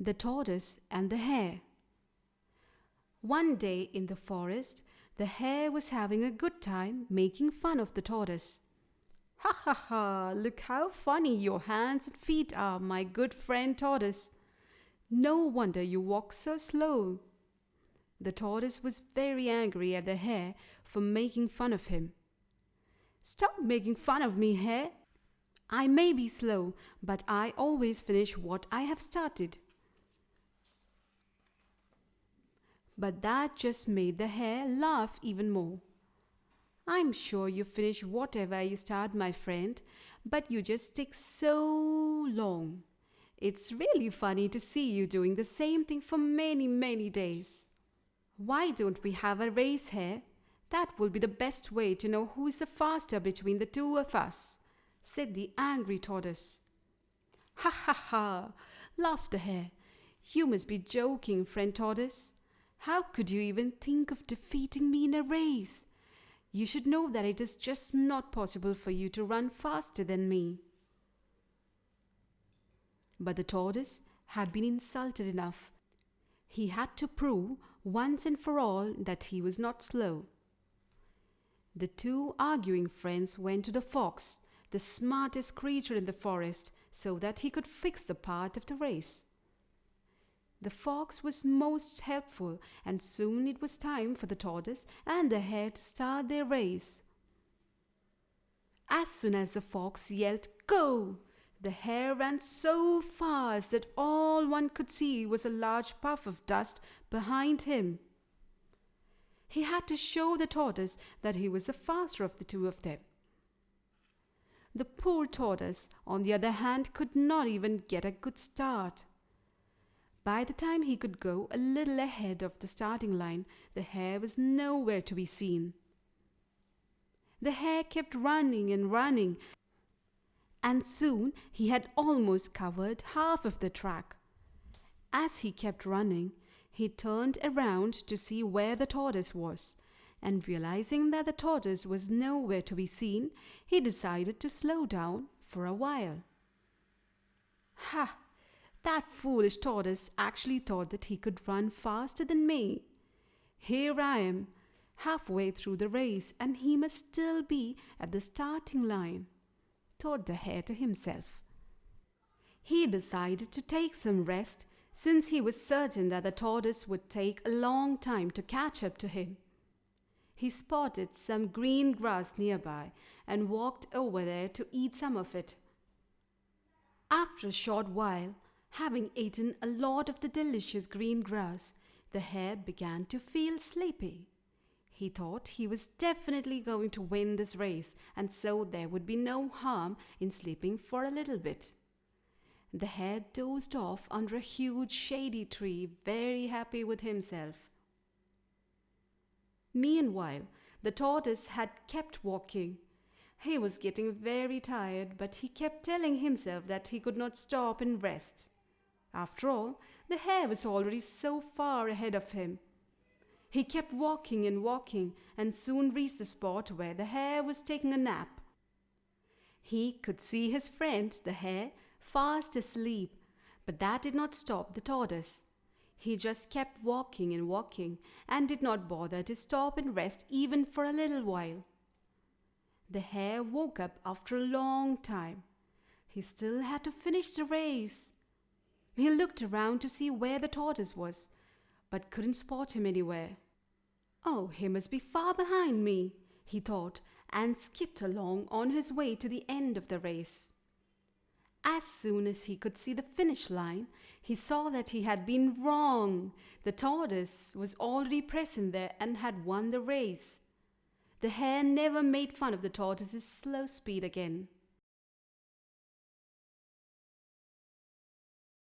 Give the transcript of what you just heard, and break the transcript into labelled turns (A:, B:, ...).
A: The Tortoise and the Hare. One day in the forest, the hare was having a good time making fun of the tortoise. "Ha ha ha! Look how funny your hands and feet are, my good friend tortoise. No wonder you walk so slow." The tortoise was very angry at the hare for making fun of him. "Stop making fun of me, hare. I may be slow, but I always finish what I have started." But that just made the hare laugh even more. "I'm sure you finish whatever you start, my friend, but you just take so long. It's really funny to see you doing the same thing for many, many days. Why don't we have a race, hare? That will be the best way to know who is the faster between the two of us," said the angry tortoise. "Ha ha ha!" laughed the hare. "You must be joking, friend tortoise. How could you even think of defeating me in a race? You should know that it is just not possible for you to run faster than me." But the tortoise had been insulted enough. He had to prove once and for all that he was not slow. The two arguing friends went to the fox, the smartest creature in the forest, so that he could fix the part of the race. The fox was most helpful, and soon it was time for the tortoise and the hare to start their race. As soon as the fox yelled "Go!", the hare ran so fast that all one could see was a large puff of dust behind him. He had to show the tortoise that he was the faster of the two of them. The poor tortoise, on the other hand, could not even get a good start. By the time he could go a little ahead of the starting line, the hare was nowhere to be seen. The hare kept running and running, and soon he had almost covered half of the track. As he kept running, he turned around to see where the tortoise was, and realizing that the tortoise was nowhere to be seen, he decided to slow down for a while. "Ha! That foolish tortoise actually thought that he could run faster than me. Here I am, halfway through the race, and he must still be at the starting line," thought the hare to himself. He decided to take some rest, since he was certain that the tortoise would take a long time to catch up to him. He spotted some green grass nearby and walked over there to eat some of it. After a short while, having eaten a lot of the delicious green grass, the hare began to feel sleepy. He thought he was definitely going to win this race, and so there would be no harm in sleeping for a little bit. The hare dozed off under a huge shady tree, very happy with himself. Meanwhile, the tortoise had kept walking. He was getting very tired, but he kept telling himself that he could not stop and rest. After all, the hare was already so far ahead of him. He kept walking and walking, and soon reached the spot where the hare was taking a nap. He could see his friend, the hare, fast asleep, but that did not stop the tortoise. He just kept walking and walking, and did not bother to stop and rest even for a little while. The hare woke up after a long time. He still had to finish the race. He looked around to see where the tortoise was, but couldn't spot him anywhere. "Oh, he must be far behind me," he thought, and skipped along on his way to the end of the race. As soon as he could see the finish line, he saw that he had been wrong. The tortoise was already present there and had won the race. The hare never made fun of the tortoise's slow speed again.